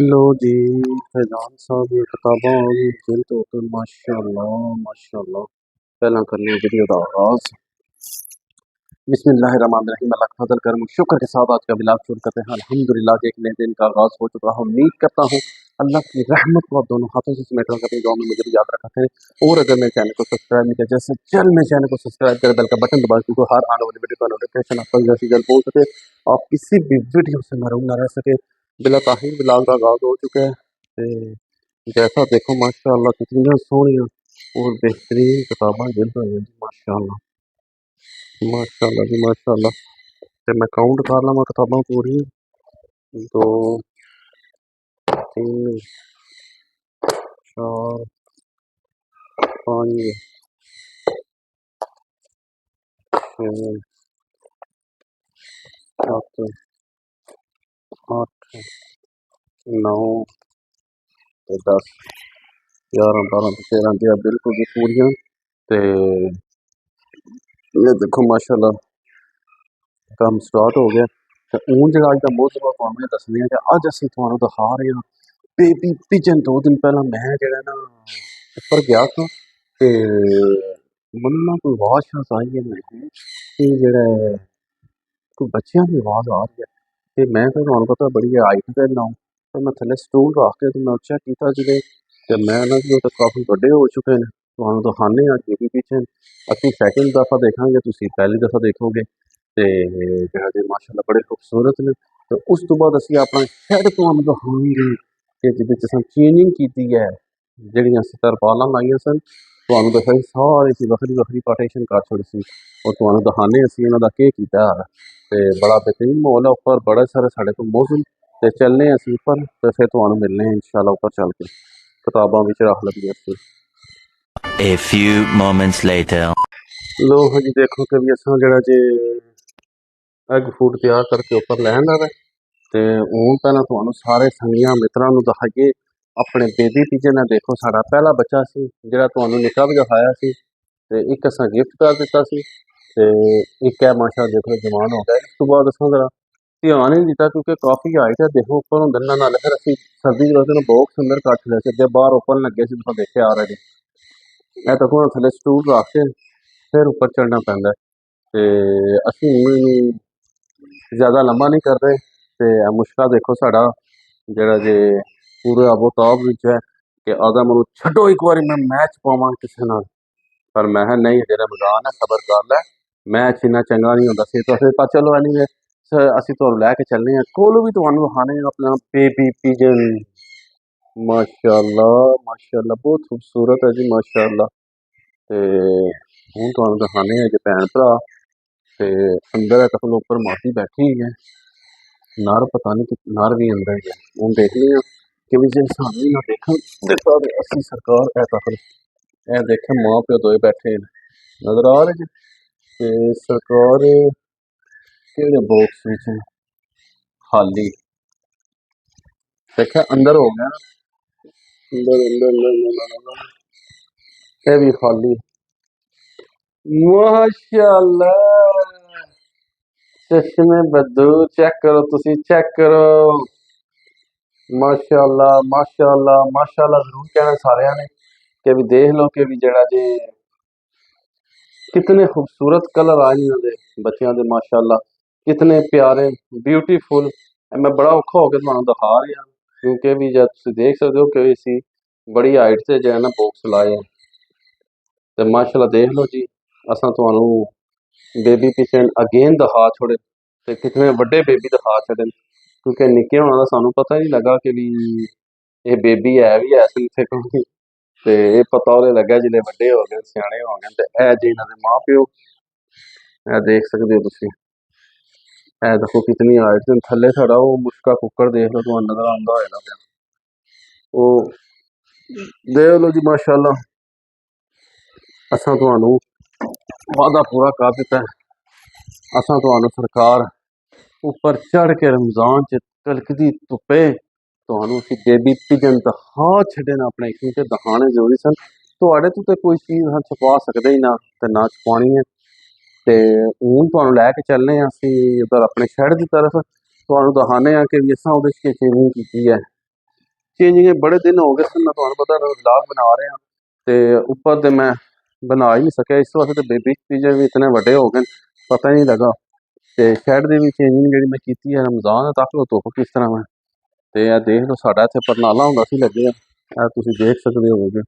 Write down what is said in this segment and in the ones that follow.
लो जी, फैजान साहब ये किताबां आ गई जिल तो माशाल्लाह माशाल्लाह। पहला करने वीडियो का आगाज बिस्मिल्लाहिर्रहमानिर्रहीम। अल्लाह का फजल करम शुक्र के साथ आज का बिलाग शुरू करते हैं। अल्हम्दुलिल्लाह के एक नए दिन का आगाज हो चुका है। उम्मीद करता हूँ अल्लाह की रहमत को आप दोनों हाथों से समेट कर अपनी दुआ में मुझे भी याद रखा करें। और अगर मेरे चैनल को सब्सक्राइब नहीं किया जैसे जल्द मेरे चैनल को सब्सक्राइब करें, बेल का बटन दबाएं क्योंकि हर आने वाली वीडियो का नोटिफिकेशन आप तक जैसे जल्द पहुंच सके, आप किसी भी वीडियो से महरूम न रह सके। बिला ताहिर बिलाग का आगाज हो चुका है। ते जैसा देखो माशाल्लाह कितनी सोहनियां और बेहतरीन किताबां जिल रही हैं माशाल्लाह माशाल्लाह जी माशाल्लाह। ते मैं काउंट कर लवां किताबां पूरी 2 3 4 5 6 7 8 9 ते 10 11 12 ते 13 दियां बिल्कुल जी पूरियां। ते ये देखो माशाल्लाह काम स्टार्ट हो गया। ते हून जेह्ड़ा अज दा मौजू आ तुहानूं एह् दस्सने आं कि अज असीं तुहानूं दिखा रहे हां बेबी पिजन। 2 दिन पहला मैं जेह्ड़ा ना उप्पर गया था ते ਮੈਨੂੰ ना कोई आवाज़ शाज़ आई है नहीं कि जेह्ड़ा कोई बच्चेआं दी आवाज़ आ रही है। ते मैं फिर तुहानूं पता बड़ी हाइट ते ना ते मैं थल्ले स्टूल रख के ते मैं चेक कीता जिहड़े ते मैं ना जी ओह तां काफ़ी बड्डे हो चुके ने। तुहानूं दिखाने आं बेबी पिजन। असीं सैकंड दफ़ा देखांगे, तुसीं पहली दफ़ा देखोगे। ते जेह्ड़ा जी माशाल्लाह बड़े खूबसूरत ने। ते उस तो बाद असीं अपना शैड तुहानूं दिखावांगे कि जिहदे च असां चेंजिंग कीती है। ਜਿਹੜੀਆਂ ਅਸੀਂ ਤਰਪਾਲਾਂ ਲਾਈਆਂ ਸਨ ਤੁਹਾਨੂੰ ਦਿਖਾਈ ਸਾਰੀ ਸੀ ਵੱਖਰੀ ਵੱਖਰੀ ਪਾਰਟੀਸ਼ਨ ਕਰ ਛੋੜੀ ਸੀ। और ਤੁਹਾਨੂੰ ਦਿਖਾਉਂਦੇ ਅਸੀਂ ਇਹਨਾਂ ਦਾ ਕੀ ਕੀਤਾ ਹੈ। ਤੇ ਬੜਾ ਬੇਹਤਰੀਨ ਮਾਹੌਲ ਹੈ ਉੱਪਰ, ਬੜੇ ਸਾਰੇ ਸਾਡੇ ਕੋਲ ਮੌਸਮ ਤੇ ਚੱਲਨੇ ਅਸੀਂ ਉੱਪਰ ਤੇ ਫਿਰ ਤੁਹਾਨੂੰ ਮਿਲਨੇ ਆ ਇਨਸ਼ਾਅੱਲਾ ਉੱਪਰ ਚੱਲ ਕੇ ਕਿਤਾਬਾਂ ਵਿੱਚ ਰੱਖ ਲਈਆਂ ਅਸੀਂ। A few moments later. लो जी देखो कि भी असां जेह्ड़ा जे एग फूड तैयार करके ਉੱਪਰ ਲੈ ਆਂਦਾ ਵਾ ਤੇ ਹੁਣ ਪਹਿਲਾਂ ਤੁਹਾਨੂੰ ਸਾਰੇ ਸੰਗੀਆਂ ਮਿੱਤਰਾਂ ਨੂੰ ਦਿਖਾਈਏ ਆਪਣੇ ਬੇਬੀ ਪਿਜਨ। ਹੈ ਦੇਖੋ ਸਾਡਾ ਪਹਿਲਾ ਬੱਚਾ ਸੀ ਜਿਹੜਾ ਤੁਹਾਨੂੰ ਨਿੱਕਾ ਵੀ ਦਿਖਾਇਆ ਸੀ ਤੇ ਇੱਕ ਅਸਾਂ ਗਿਫਟ ਕਰ ਦਿੱਤਾ ਸੀ ਤੇ ਇੱਕ ਹੈ ਮਾਸ਼ਾ ਦੇਖੋ ਜਵਾਨ ਹੋ ਗਿਆ। ਇਸ ਤੋਂ ਬਾਅਦ ਅਸਾਂ ਜਰਾ ਧਿਆਨ ਹੀ ਨਹੀਂ ਦਿੱਤਾ ਕਿਉਂਕਿ ਕਾਫੀ ਹਾਈਟ ਹੈ ਦੇਖੋ ਉੱਪਰ ਹੁੰਦੇ ਨਾ ਨਾਲ ਫਿਰ ਅਸੀਂ ਸਰਦੀ ਦੀ ਵਜ੍ਹਾ ਨਾਲ ਬਹੁਤ ਸੁੰਦਰ ਕੱਟ ਲਿਆ ਸੀ ਅੱਗੇ ਬਾਹਰ ਓਪਨ ਲੱਗੇ ਸੀ ਤੁਸੀਂ ਦੇਖਿਆ ਆ ਰਹੇ ਨੇ। ਇਹ ਤਾਂ ਕੋਲ ਥੱਲੇ ਸਟੂਲ ਰੱਖ ਕੇ ਫਿਰ ਉੱਪਰ ਚੜ੍ਹਨਾ ਪੈਂਦਾ ਤੇ ਅਸੀਂ ਹੁਣ ਜ਼ਿਆਦਾ ਲੰਬਾ ਨਹੀਂ ਕਰ ਰਹੇ ਤੇ ਮੁਸ਼ਕਲ ਦੇਖੋ ਸਾਡਾ ਜਿਹੜਾ ਜੇ ਪੂਰੇ ਆਬੋਤਾਬ ਵਿੱਚ ਹੈ ਕਿ ਆਦਾ ਮੈਨੂੰ ਛੱਡੋ ਇੱਕ ਵਾਰੀ ਮੈਂ ਮੈਚ ਪਾਵਾਂ ਕਿਸੇ ਨਾਲ। पर मैं किहा नहीं अजे रमज़ान है सबर कर लै, मैच इन्ना चंगा नहीं होंदा सेहत वास्ते। पर चलो एनीवे असीं तुहानूं लैके चलने आं कोल भी तुहानूं विखाने अपना बेबी पिजन। माशाअल्लाह माशाअल्लाह बहुत खूबसूरत है जी माशाअल्लाह। ते हुण तुहानूं दिखाने आं जे भैन भरा ते अंदर है तक उप्पर मासी बैठी हुई है। नर पता नहीं कि नर भी अंदर ही है। हुण देखने आं कि भी जे सानूं ना देखन दित्ता ते असीं सरकार है तक ए देखें माँ प्यो दोए बैठे नजर आ रहे जी। ते सरकार केड़े बॉक्स विच खाली देखा अंदर हो गया अंदर अंदर अंदर ये भी खाली माशाअल्लाह। चश्मे बद्दू चेक करो तुसी चेक करो माशाअल्लाह माशाअल्लाह माशाअल्लाह जरूर कहना सारियां ने कि भी देख लो कि भी जड़ा जी कितने खूबसूरत कलर आए इन्होंने बच्चों के माशाअल्लाह कितने प्यारे ब्यूटीफुल। मैं बड़ा औखा होकर तुहानूं दिखा रहा क्योंकि भी जब तुसीं देख सकते हो कि इसी बड़ी हाइट से जो है ना बॉक्स लाए हैं तो माशाअल्लाह देख लो जी। असां तुहानूं बेबी पिजन अगेन दिखा छोड़े ते कितने वड्डे बेबी दिखा छड़े क्योंकि निक्के होने का सानूं पता ही नहीं लगा कि भी ये बेबी है भी ऐसे इत्थे कोई ते ये पता उहदे लग्गा जिल्ले वड्डे हो गए सियाणे हो गए ते ए जे इन्हां दे मां प्यो ए देख सकदे हो तुसीं। ए देखो कितनी हाइट ते थल्ले साढ़ा वो मुश्का कुक्कड़ देख लो तुहानूं नज़र आंदा होएगा पिया ओ देख लो जी माशाअल्लाह। असां तुहानूं वादा पूरा कर दित्ता है। असां तुहानूं सरकार ऊपर चढ़ के रमज़ान च तलकदी धुप्पे तुहानूं असीं बेबी पिजन दिखा छड्डे न अपने क्योंकि दिखाने जरूरी सन। तुहाडे तो ते कोई चीज़ असां छुपा सकदे ही ना ते ना छुपानी है। ते हुण तुहानूं लैके चलने आं असीं उधर अपने शैड दी तरफ तुहानूं दिखाने आं कि भी असां उहदे च केह् चेंजिंग कीती है। ਚੇਂਜਿੰਗ बड़े दिन हो गए सन, मैं तुहानू पता व्लॉग बना रहा ते उपर ते मैं बना ही नहीं सकिया इस वास्ते, ते बिच चीज़ें भी इतने वड्डे हो गए पता ही नहीं लगा। ते शैड दी भी चेंजिंग जिहड़ी मैं कीती है रमज़ान है, तक लो धुप किस तरह है। ते यह देख लो साडा इत्थे परनाला हुंदा सी लगे, तुसीं देख सकदे होवोगे।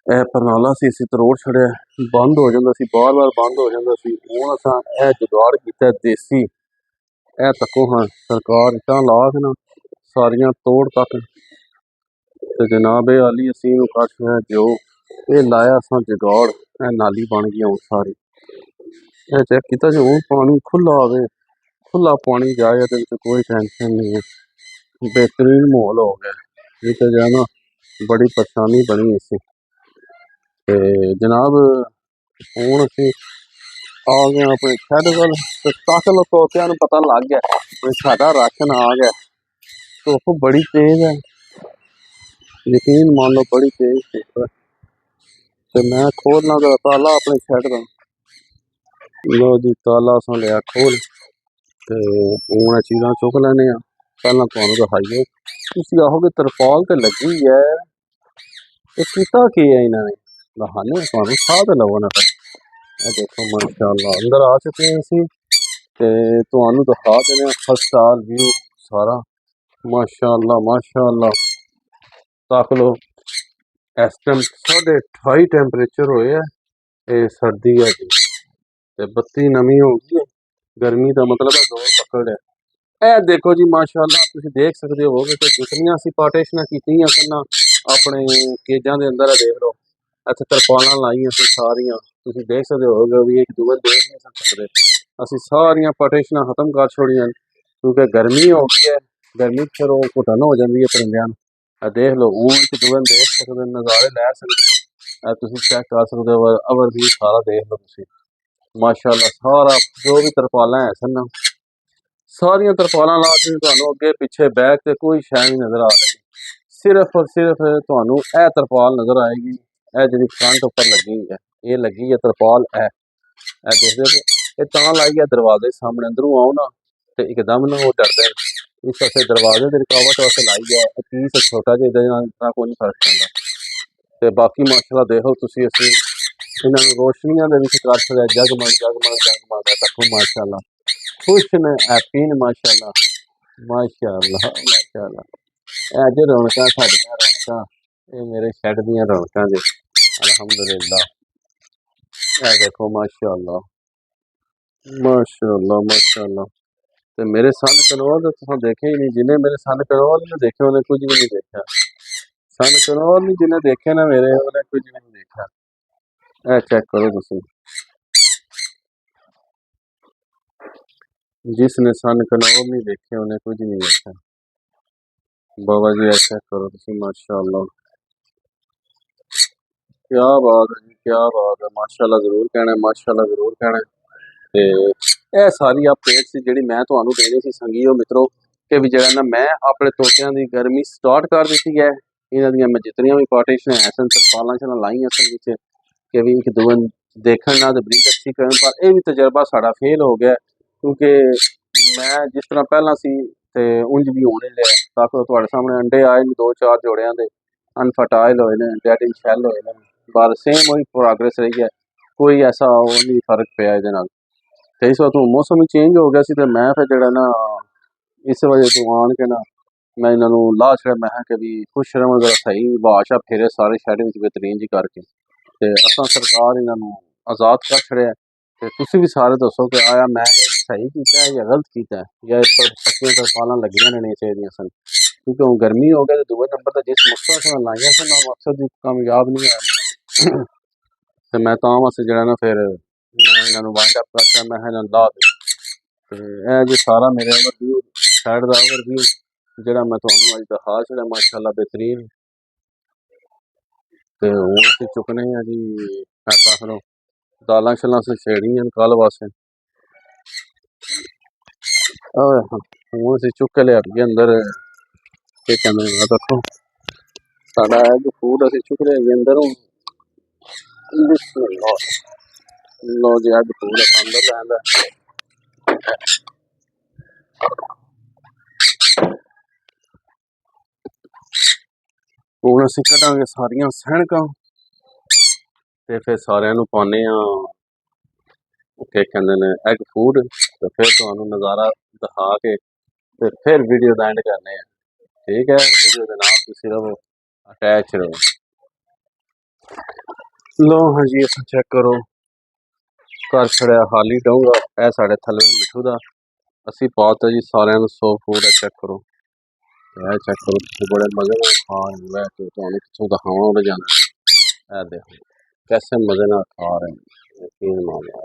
ਇਹ ਪਰਨਾਲਾ ਸੀ ਅਸੀਂ ਤਰੋੜ ਛੜਿਆ, ਬੰਦ ਹੋ ਜਾਂਦਾ ਸੀ, ਬਾਰ-ਬਾਰ ਬੰਦ ਹੋ ਜਾਂਦਾ ਸੀ। ਹੁਣ ਅਸਾਂ ਇਹ ਜੁਗਾੜ ਕੀਤਾ ਦੇਸੀ, ਇਹ ਤੱਕੋ ਹਾਂ ਸਰਕਾਰ ਇੱਟਾਂ ਲਾ ਕੇ ਨਾ ਸਾਰੀਆਂ ਤੋੜ ਤੱਕ ਤੇ ਜਨਾਬ ਇਹ ਆਲੀ ਅਸੀਂ ਇਹਨੂੰ ਕੱਟ ਲਿਆ ਜੋ ਇਹ ਲਾਇਆ ਅਸਾਂ ਜੁਗਾੜ, ਇਹ ਨਾਲੀ ਬਣ ਗਈ ਹੁਣ ਸਾਰੀ। ਇਹ ਚੈੱਕ ਕੀਤਾ ਜੀ, ਹੁਣ ਪਾਣੀ ਖੁੱਲਾ ਆਵੇ, ਖੁੱਲਾ ਪਾਣੀ ਜਾਏ, ਇਹਦੇ ਵਿੱਚ ਕੋਈ ਟੈਨਸ਼ਨ ਨਹੀਂ ਹੈ, बेहतरीन माहौल हो गया। नहीं तो जो है ना बड़ी परेशानी बनी इसी। ते जनाब हूँ असी आ गए अपने शैड वाल, तक लो तोतिया पता लग गया साडा राशन आ गया। धुप बड़ी तेज है, यकीन मान लो बड़ी तेज धुप है। तो मैं खोलना जरा ताला अपने शैड का, लो जी ताला असा लिया खोल, तो हूँ चीज़ां चुक लैने। पहला तुहानू दिखाइए, तुसीं आखोगे तरपाल तो लगी है, ये कीता की है इन्होंने, दिखाने तुहानू खा तो लवो ना। देखो माशाअल्लाह अंदर आ चुके हैं असी, ते तुहानू दिखा देने फर्स्ट क्लास व्यू सारा। माशाअल्लाह माशाअल्लाह तक लो इस टाइम 28.5 टैंपरेचर होए है, ये सर्दी है जी, ते बत्ती नमी हो गई है, गर्मी का मतलब है दौर पकड़ है। ਇਹ ਦੇਖੋ ਜੀ ਮਾਸ਼ਾਅੱਲਾ ਤੁਸੀਂ ਦੇਖ ਸਕਦੇ ਹੋ ਕਿ ਜਿਤਨੀਆਂ ਅਸੀਂ ਪਾਰਟੀਸ਼ਨਾਂ ਕੀਤੀਆਂ ਸਨ ਆਪਣੇ ਕੇਜਾਂ ਦੇ ਅੰਦਰ, ਦੇਖ ਲਓ ਇੱਥੇ ਤਰਪਾਲਾਂ ਲਾਈਆਂ ਸੀ ਸਾਰੀਆਂ, ਤੁਸੀਂ ਦੇਖ ਸਕਦੇ ਹੋ ਵੀ ਇੱਕ ਦੂਜੇ ਦੇਖ ਨਹੀਂ ਸਕਦੇ। ਅਸੀਂ ਸਾਰੀਆਂ ਪਾਰਟੀਸ਼ਨਾਂ ਖਤਮ ਕਰ ਛੋੜੀਆਂ ਕਿਉਂਕਿ ਗਰਮੀ ਹੋ ਗਈ ਹੈ, ਗਰਮੀ ਫਿਰ ਉਹ ਘੁਟਨ ਹੋ ਜਾਂਦੀ ਹੈ ਪਰਿੰਦਿਆਂ ਨੂੰ। ਇਹ ਦੇਖ ਲਓ ਉਹ ਇੱਕ ਦੂਜੇ ਨੂੰ ਦੇਖ ਸਕਦੇ, ਨਜ਼ਾਰੇ ਲੈ ਸਕਦੇ, ਤੁਸੀਂ ਚੈੱਕ ਕਰ ਸਕਦੇ ਹੋ। ਅਵਰ ਵੀ ਸਾਰਾ ਦੇਖ ਲਓ ਤੁਸੀਂ ਮਾਸ਼ਾਅੱਲਾ, ਸਾਰਾ ਜੋ ਵੀ ਤਰਪਾਲਾਂ ਹੈ ਸਨ सारिया तरपालां ला के तुहानू अगे पिछे बैक ते कोई शै नहीं नज़र आ रही, सिर्फ और सिर्फ तुहानू यह तरपाल नज़र आएगी। यह जी फ्रंट उपर लगी है, ये लगी है तरपाल, है देखते ये तां लाई है दरवाजे सामने, अंदरों आओ ना तो एकदम ना वो डरते हैं, इस वास्ते दरवाजे की रुकावट वास्ते लाई है। पीस छोटा जिहा इतना कोई नहीं फर्क पैंदा। ते बाकी माशाअल्लाह देखो तुसीं असीं इन्हां नूं रोशनियां दे विच कर छड़िया, जगमग जगमग जगमग तक्को माशाअल्लाह, खुश ने हैप्पी ने माशाअल्लाह माशाअल्लाह माशाअल्लाह। अज रौनकां साडियां रौनकां, ये मेरे शैड दियां रौनकां जी अल्हम्दुलिल्लाह। ए देखो माशाअल्लाह माशाअल्लाह माशाअल्लाह। ते मेरे सन कनौर तो तुहां देखे ही नहीं, जिन्हें मेरे सन कनौर नहीं देखे उन्हें कुछ भी नहीं देखा। सन कनौर नहीं जिन्हें देखे ना मेरे, उन्हें कुछ भी नहीं देखा। ए चेक करो तुसीं, जिसने सन कनौर नहीं देखे उन्हें कुछ नहीं देखा। बाबा जी ऐसा करो तुसीं माशाअल्लाह, क्या बात है जी, क्या बात है, माशाअल्लाह जरूर कहना है, माशाअल्लाह जरूर कहना है। ते यह सारी अपडेट सी जिहड़ी मैं तुहानू देनी सी संगीओ मित्रों, कि भी जिहड़ा ना मैं अपने तोतियां दी गर्मी स्टार्ट कर दी है। इन्हां दियां मैं जितनियां भी पार्टीशनां है सन तरपालां शलां लाईयां सन नीचे, कि भी एक दूए देखण ना ते ब्रीक अच्छी करन, पर यह भी तजर्बा साडा फेल हो गया क्योंकि मैं जिस तरह पहला सी ते उंज भी होने लिया। तक तुहाडे सामने अंडे आए ने 2-4 जोड़ियां दे, अनफर्टाइल होए ने, डेड इन शैल होए ने, पर सेम वही प्रोग्रेस रही है, कोई ऐसा वो नहीं फर्क पिया इहदे नाल। ते इस वक्त मौसम ही चेंज हो गया सी, ते मैं फिर जिहड़ा ना इस वजह तो आन के ना मैं इन्हां नूं ला छड़िया। मैं कि भी खुश रहो जरा सही हवा फेरे सारे शैड विच बेहतरीन जी करके, ते असां सरकार इन्हां नूं आज़ाद कर छड़िया। ते तुसीं भी सारे दसो कि आया मैं सही कीता है या गलत कीता है, या इस पर पक्कियां तरपालां लगियां नहीं चाहिए सन, क्योंकि हुण गर्मी हो गई। दूए नंबर ते जिस मकसद नाल लाइयां सन ना मकसद कामयाब नहीं होया। ते मैं तां वास्ते जिहड़ा ना फिर मैं इन्हां नूं वाइंड अप करता, मैं इन्हां नूं ला दे। ते ए जी सारा मेरे ओवरव्यू शैड दा ओवरव्यू जिहड़ा मैं तुहानू अज दिखा छड़िया माशाअल्लाह बेहतरीन। ते हुण असीं चुकने आ जी ऐसा करो दालां शलां असीं छेड़ियां कल वास्ते, हुण असीं चुक के लियाइए अंदर। के कहंदे ने देखो साडा एग फूड असीं चुक लियाइए अंदर। हुण बिस्मिल्लाह, लो जी एग फूड असां अंदर लैंदा। ਹੁਣ ਅਸੀਂ ਕੱਢਾਂਗੇ ਸਾਰੀਆਂ ਸੈਣਕਾਂ ਤੇ ਫਿਰ ਸਾਰਿਆਂ ਨੂੰ ਪਾਉਂਦੇ ਆ ਕੀ ਕਹਿੰਦੇ ਨੇ ਐਗ ਫੂਡ ਤੇ ਫਿਰ ਤੁਹਾਨੂੰ ਨਜ਼ਾਰਾ ਦਿਖਾ ਕੇ ਤੇ ਫਿਰ ਵੀਡੀਓ ਦਾ ਐਂਡ ਕਰਨੇ ਆ। ਠੀਕ ਹੈ, ਵੀਡੀਓ ਦੇ ਨਾਲ ਤੁਸੀਂ ਰਹੋ ਅਟੈਚ ਰਹੋ। ਲੋ ਹਾਂਜੀ ਅਸੀਂ ਚੈੱਕ ਕਰੋ ਘਰ ਛੜਿਆ ਹਾਲੀ ਡੂੰਗਾ। ਇਹ ਸਾਡੇ ਥੱਲੇ ਮਿੱਠੂ ਦਾ ਅਸੀਂ ਪਾਤਾ ਜੀ ਸਾਰਿਆਂ ਨੂੰ ਸੌ ਫੂਡ ਹੈ। ਚੈੱਕ ਕਰੋ ਇਹ ਚੈੱਕ ਕਰੋ ਤੁਸੀਂ बड़े मजे ਨਾਲ खा रहे हैं। तो ਤੁਹਾਨੂੰ ਕਿੱਥੋਂ ਦਿਖਾਵਾਂ उड़ जाना। ਇਹ देखो कैसे मजे ਨਾਲ खा रहे हैं। यकीन मानो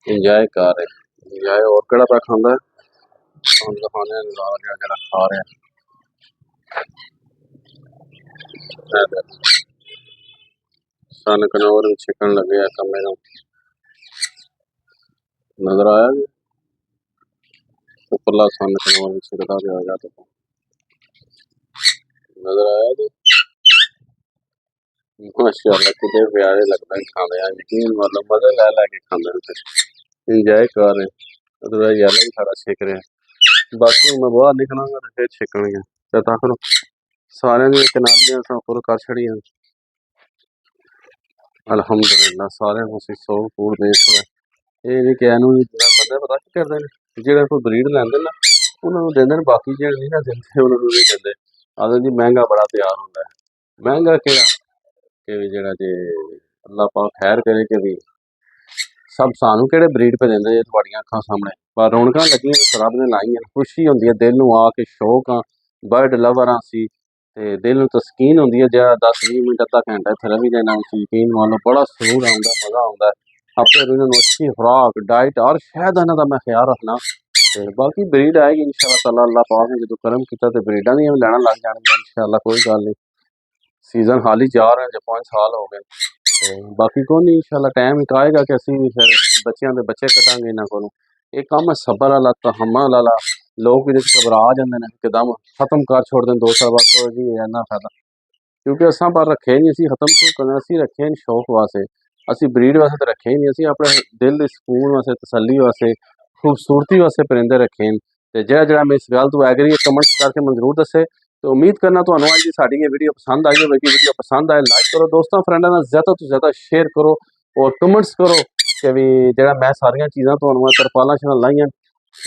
इंजॉय कर रहे इंजॉय और केड़ा पा खांदा ਤੁਹਾਨੂੰ ਦਿਖਾਣੇ ਨਜ਼ਾਰਾ ਜਿਹੜਾ ਖਾ ਰਿਹਾ। ਇਹ देखो सन कनौर भी छिकन लगे कमे ਨੂੰ नजर आया जी उपरला सन कनौर भी छिकदा पिया गया तो नजर आया जी। माशाअल्लाह कितने प्यारे लगता है खाने यकीन मतलब मजे लै लैके खांदे इंजॉय कर रहे अदरवाइज यार भी सारा छिक रहे। बाकी मैं बाहर निकलांगा तो फिर छिकणगे ते तक सारे दी कनालियां असां फुल कर छड़ियां अल्हम्दुलिल्लाह सारे को असीं सौ फूड दे छड़े। ਇਹ ਨਹੀਂ ਕਿ ਇਹਨੂੰ ਬੰਦੇ ਪਤਾ ਕੀ ਕਰਦੇ ਨੇ ਜਿਹੜਾ ਕੋਈ ਬਰੀਡ ਲੈਂਦੇ ਨਾ ਉਹਨਾਂ ਨੂੰ ਦਿੰਦੇ ਨੇ ਬਾਕੀ ਜਿਹੜੇ ਨਹੀਂ ਨਾ ਦਿੰਦੇ ਉਹਨਾਂ ਨੂੰ ਨਹੀਂ ਦਿੰਦੇ। ਆਦਤ ਜੀ ਮਹਿੰਗਾ ਬੜਾ ਤਿਆਰ ਹੁੰਦਾ ਹੈ। ਮਹਿੰਗਾ ਕਿਹੜਾ ਕਿ ਵੀ ਜਿਹੜਾ ਜੇ ਅੱਲਾਹ ਪਾਕ ਖੈਰ ਕਰੇ ਕਿ ਵੀ ਸਭ ਸਾਨੂੰ ਕਿਹੜੇ ਬਰੀਡ ਪੇ ਦਿੰਦੇ ਜੇ ਤੁਹਾਡੀਆਂ ਅੱਖਾਂ ਸਾਹਮਣੇ ਪਰ ਰੌਣਕਾਂ ਲੱਗੀਆਂ ਰੱਬ ਨੇ ਲਾਈਆਂ ਖੁਸ਼ੀ ਹੁੰਦੀ ਹੈ ਦਿਲ ਨੂੰ ਆ ਕੇ ਸ਼ੌਕ ਆ ਬਰਡ ਲਵਰ ਆ ਸੀ ਤੇ ਦਿਲ ਨੂੰ ਤਸਕੀਨ ਹੁੰਦੀ ਹੈ ਜਿਹੜਾ 10-20 ਮਿੰਟ ਅੱਧਾ ਘੰਟਾ ਇੱਥੇ ਰਵੀ ਦੇਣਾ ਯਕੀਨ ਮੰਨ ਲਓ ਬੜਾ ਸਰੂਰ ਆਉਂਦਾ ਮਜ਼ਾ ਆਉਂਦਾ। अपने इन्होंने अच्छी खुराक डाइट और शायद इन्हों का मैं ख्याल रखना तो बाकी ब्रीड आएगी इंशाअल्लाह ताला अल्लाह पाक ने जो करम किया तो ब्रीडा दी लैना लग जाएगी इंशाअल्लाह कोई गल नहीं। सीजन हाल ही जा रहे हैं जो 5 साल हो गए तो बाकी को नहीं इंशाअल्लाह टाइम एक आएगा कि असी भी फिर बच्चों के बच्चे कटांगे इन्हों को एक काम है सबर वाला तहम्मुल वाला। लोग भी घबरा जाते हैं एकदम खत्म कर छोड़ते हैं 2 साल बाद जी इन्ना फायदा क्योंकि असा पर रखे नहीं असी खत्म क्यों करना असी रखे शौक वास्ते असी ब्रीड वास्ते तो रखे ही नहीं असी अपने दिल के सुकून वास्ते तसली वास्ते खूबसूरती वास्ते परिंदे रखे तो जरा मैं इस गल तो एग्री कमेंट्स करके मैं जरूर दसे तो उम्मीद करना तो अज की साड़ी ये वीडियो पसंद आई होगी। वीडियो पसंद आए लाइक करो दोस्तों फ्रेंडों में ज़्यादा तो ज़्यादा शेयर करो और कमेंट्स करो कि भी जरा मैं सारिया चीज़ा तो तरपाला शना लाइया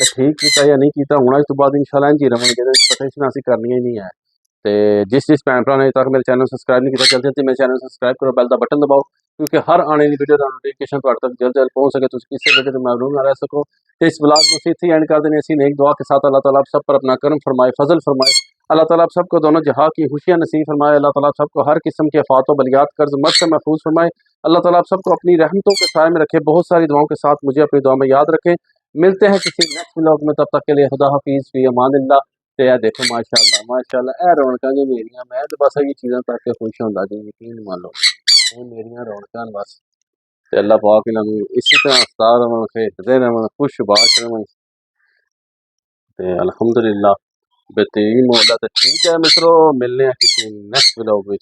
ठीक किया या नहीं किया हूँ अज तो बाद इंशाअल्लाह इंज ही रवांगे जिहदे पटेंशन असीं करनी ही नहीं है। तो जिस भैन भरा ने अजे तक मेरे चैनल सबसक्राइब नहीं किया जल्दी जल्दी मेरे चैनल सबसक्राइब करो बेल का बटन दबाओ क्योंकि हर आने वाली वीडियो का नोटिफिकेशन तक जल्द जल्द पहुँच सके तुम किसी वीडियो तो महरूम ना रह सको। तो इस ब्लॉग को इतने एंड कर देने नेक दुआ के साथ अल्लाह ताला आप सब पर अपना करम फरमाए फजल फरमाए। अल्लाह ताला आप सबको दोनों जहाँ की खुशियाँ नसीब फरमाए। अल्लाह ताला आप सबको हर किस्म के आफात व बलियात कर्ज मत से महफूज फरमाए। अल्लाह ताला आप सबको अपनी रहमतों के साए में रखे बहुत सारी दुआओं के साथ मुझे अपनी दुआ में याद रखें। मिलते हैं किसी नेक्स्ट ब्लॉग में तब तक के लिए खुदा हाफिज़ फी अमानिल्लाह। तो यह देखो माशाअल्लाह माशाअल्लाह ए रौनक जी मेरिया मैं तो बस ये चीज़ा करके खुश होंदा जी यकीन मान लो ये मेरिया रौनक बस ते अल्लाह पाक इन्होंने इसी तरह हंसदा रवन खेडते रवन खुश बाश रवन ते अल्हम्दुलिल्लाह बेहतरीन मौला। तो ठीक है मित्रों मिलने हैं किसी नेक्स्ट ब्लॉग में।